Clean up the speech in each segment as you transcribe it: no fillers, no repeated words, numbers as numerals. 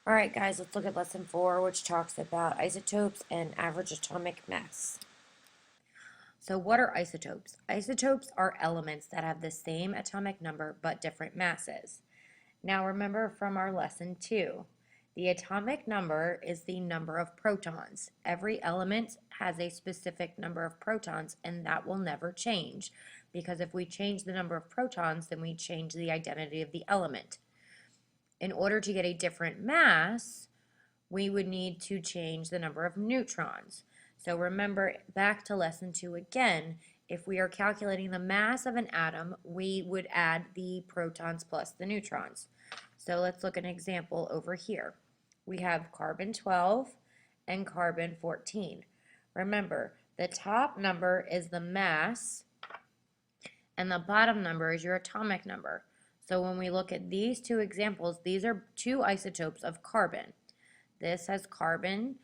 All right, guys, let's look at lesson 4, which talks about isotopes and average atomic mass. So what are isotopes? Isotopes are elements that have the same atomic number but different masses. Now remember from our lesson 2, the atomic number is the number of protons. Every element has a specific number of protons, and that will never change, because if we change the number of protons, then we change the identity of the element. In order to get a different mass, we would need to change the number of neutrons. So remember, back to lesson 2 again, if we are calculating the mass of an atom, we would add the protons plus the neutrons. So let's look at an example over here. We have carbon 12 and carbon 14. Remember, the top number is the mass, and the bottom number is your atomic number. So when we look at these two examples, these are two isotopes of carbon. This has carbon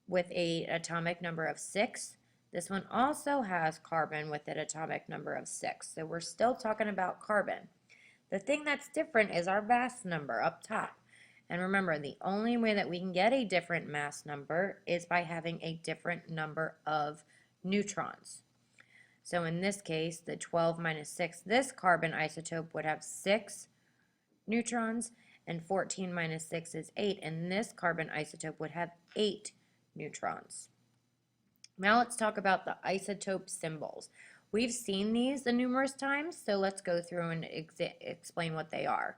with an atomic number of 6. This one also has carbon with an atomic number of 6. So we're still talking about carbon. The thing that's different is our mass number up top. And remember, the only way that we can get a different mass number is by having a different number of neutrons. So in this case, the 12 minus 6, this carbon isotope would have 6 neutrons, and 14 minus 6 is 8, and this carbon isotope would have 8 neutrons. Now let's talk about the isotope symbols. We've seen these numerous times, so let's go through and explain what they are.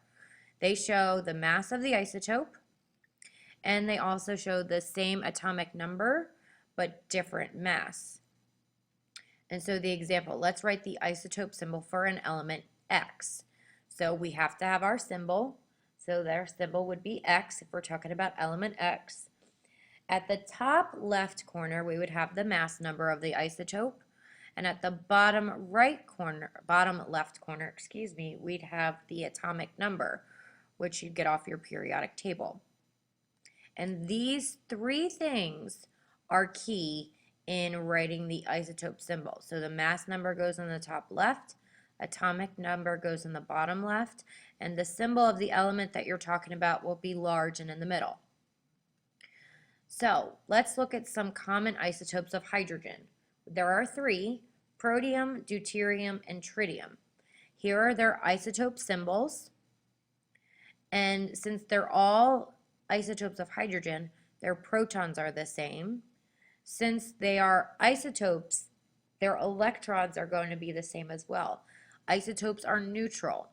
They show the mass of the isotope, and they also show the same atomic number, but different mass. And so the example, let's write the isotope symbol for an element X. So we have to have our symbol. So their symbol would be X if we're talking about element X. At the top left corner, we would have the mass number of the isotope. And at the bottom left corner, we'd have the atomic number, which you'd get off your periodic table. And these three things are key in writing the isotope symbol. So the mass number goes in the top left, atomic number goes in the bottom left, and the symbol of the element that you're talking about will be large and in the middle. So let's look at some common isotopes of hydrogen. There are 3, protium, deuterium, and tritium. Here are their isotope symbols, and since they're all isotopes of hydrogen, their protons are the same. Since they are isotopes, their electrons are going to be the same as well. Isotopes are neutral.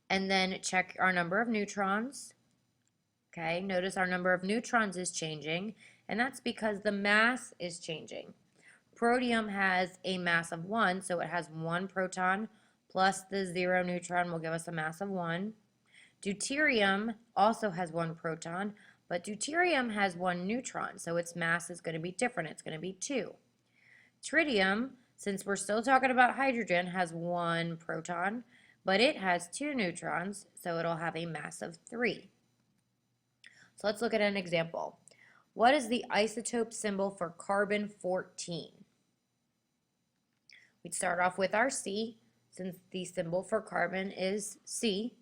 And then check our number of neutrons. Okay, notice our number of neutrons is changing, and that's because the mass is changing. Protium has a mass of 1, so it has 1 proton plus the 0 neutron will give us a mass of 1. Deuterium also has 1 proton, but deuterium has 1 neutron, so its mass is going to be different. It's going to be 2. Tritium, since we're still talking about hydrogen, has 1 proton, but it has 2 neutrons, so it'll have a mass of 3. So let's look at an example. What is the isotope symbol for carbon 14? We'd start off with our C, since the symbol for carbon is C.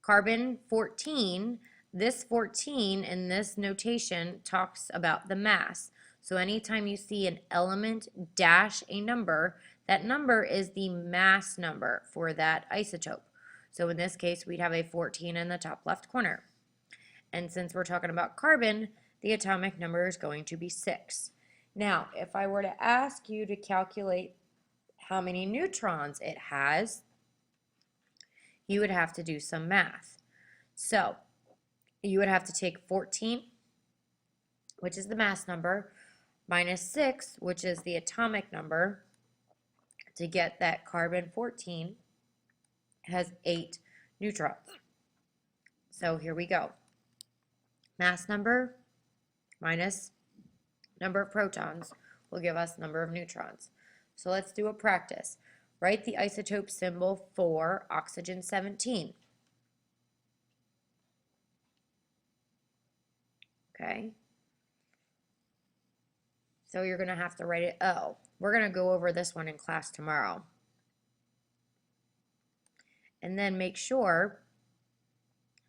Carbon 14, this 14 in this notation talks about the mass. So anytime you see an element dash a number, that number is the mass number for that isotope. So in this case, we'd have a 14 in the top left corner. And since we're talking about carbon, the atomic number is going to be 6. Now, if I were to ask you to calculate how many neutrons it has, you would have to do some math. So you would have to take 14, which is the mass number, minus 6, which is the atomic number, to get that carbon 14 has 8 neutrons. So here we go. Mass number minus number of protons will give us number of neutrons. So let's do a practice. Write the isotope symbol for oxygen 17. Okay. So you're going to have to write it O. We're going to go over this one in class tomorrow. And then make sure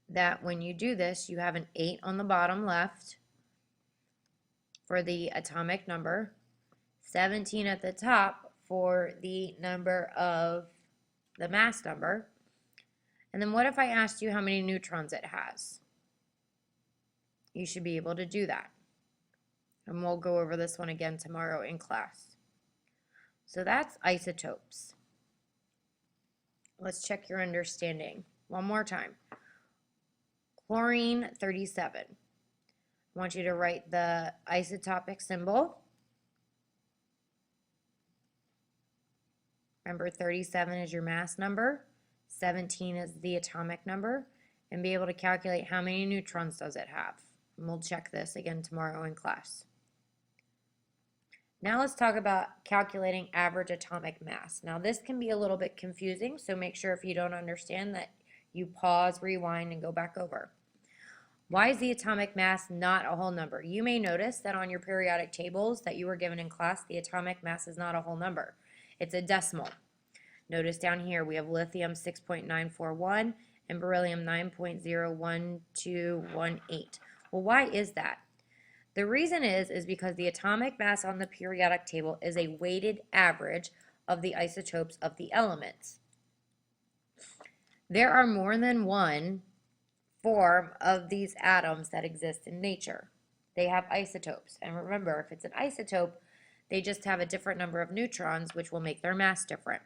that when you do this, you have an 8 on the bottom left for the atomic number, 17 at the top for the number of the mass number. And then what if I asked you how many neutrons it has? You should be able to do that. And we'll go over this one again tomorrow in class. So that's isotopes. Let's check your understanding one more time. Chlorine 37. I want you to write the isotopic symbol. Remember, 37 is your mass number, 17 is the atomic number, and be able to calculate how many neutrons does it have. And we'll check this again tomorrow in class. Now let's talk about calculating average atomic mass. Now this can be a little bit confusing, so make sure if you don't understand that you pause, rewind, and go back over. Why is the atomic mass not a whole number? You may notice that on your periodic tables that you were given in class, the atomic mass is not a whole number. It's a decimal. Notice down here we have lithium 6.941 and beryllium 9.01218. Well, why is that? The reason is because the atomic mass on the periodic table is a weighted average of the isotopes of the elements. There are more than one form of these atoms that exist in nature. They have isotopes. And remember, if it's an isotope, they just have a different number of neutrons, which will make their mass different.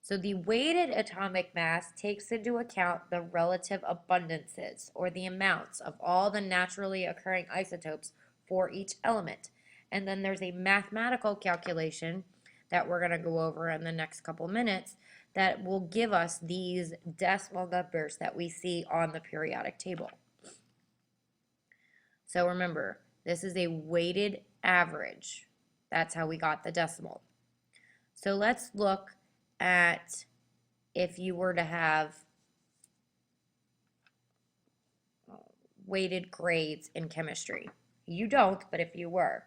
So the weighted atomic mass takes into account the relative abundances, or the amounts of all the naturally occurring isotopes for each element. And then there's a mathematical calculation that we're going to go over in the next couple minutes that will give us these decimal numbers that we see on the periodic table. So remember, this is a weighted average. That's how we got the decimal. So let's look at if you were to have weighted grades in chemistry. You don't, but if you were,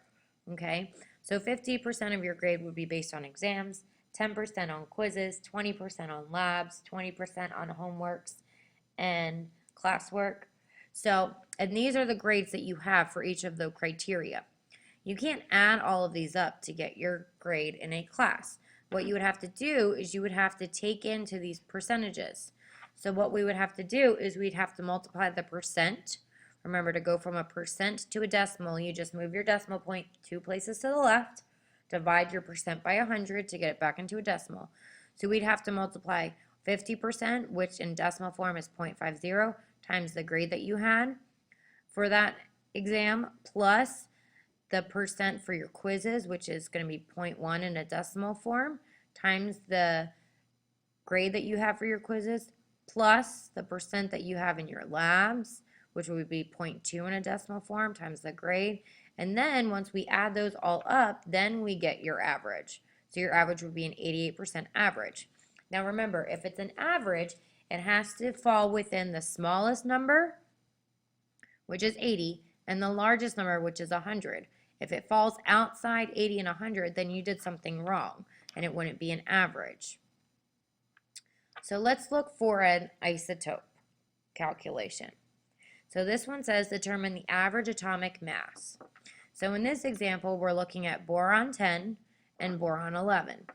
okay? So 50% of your grade would be based on exams, 10% on quizzes, 20% on labs, 20% on homeworks and classwork. So, and these are the grades that you have for each of the criteria. You can't add all of these up to get your grade in a class. What you would have to do is you would have to take into these percentages. So what we would have to do is we'd have to multiply the percent. Remember, to go from a percent to a decimal, you just move your decimal point 2 places to the left, divide your percent by 100 to get it back into a decimal. So we'd have to multiply 50%, which in decimal form is 0.50, times the grade that you had for that exam, plus the percent for your quizzes, which is going to be 0.1 in a decimal form, times the grade that you have for your quizzes, plus the percent that you have in your labs, which would be 0.2 in a decimal form, times the grade. And then once we add those all up, then we get your average. So your average would be an 88% average. Now remember, if it's an average, it has to fall within the smallest number, which is 80, and the largest number, which is 100. If it falls outside 80 and 100, then you did something wrong, and it wouldn't be an average. So let's look for an isotope calculation. So this one says determine the average atomic mass. So in this example, we're looking at boron 10 and boron 11.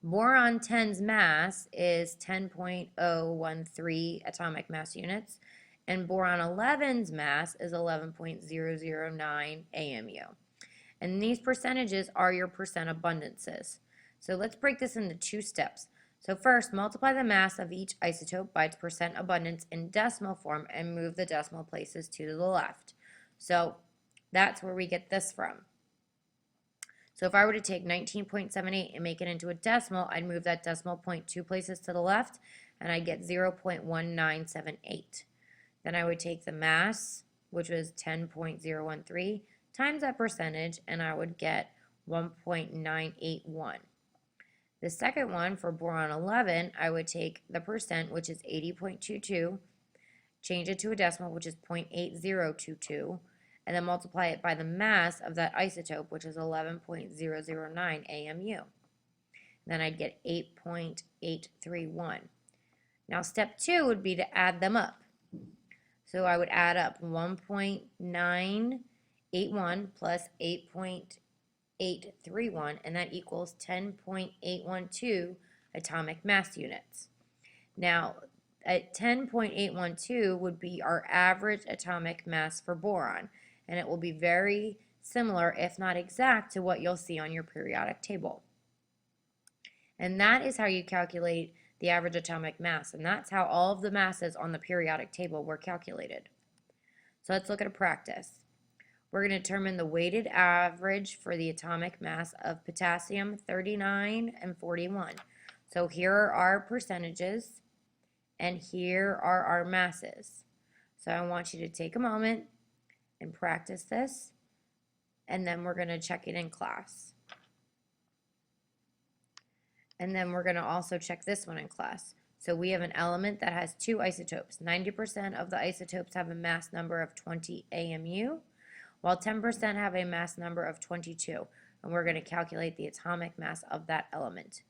Boron 10's mass is 10.013 atomic mass units, and boron 11's mass is 11.009 AMU. And these percentages are your percent abundances. So let's break this into 2 steps. So first, multiply the mass of each isotope by its percent abundance in decimal form and move the decimal places to the left. So that's where we get this from. So if I were to take 19.78 and make it into a decimal, I'd move that decimal point 2 places to the left, and I'd get 0.1978. Then I would take the mass, which was 10.013, times that percentage, and I would get 1.981. The second one, for boron 11, I would take the percent, which is 80.22, change it to a decimal, which is 0.8022, and then multiply it by the mass of that isotope, which is 11.009 AMU. Then I'd get 8.831. Now step 2 would be to add them up. So I would add up 1.981 plus 8.831, and that equals 10.812 atomic mass units. Now, at 10.812 would be our average atomic mass for boron, and it will be very similar, if not exact, to what you'll see on your periodic table. And that is how you calculate the average atomic mass, and that's how all of the masses on the periodic table were calculated. So let's look at a practice. We're going to determine the weighted average for the atomic mass of potassium 39 and 41. So here are our percentages, and here are our masses. So I want you to take a moment and practice this, and then we're going to check it in class. And then we're going to also check this one in class. So we have an element that has two isotopes. 90% of the isotopes have a mass number of 20 AMU, while 10% have a mass number of 22. And we're going to calculate the atomic mass of that element.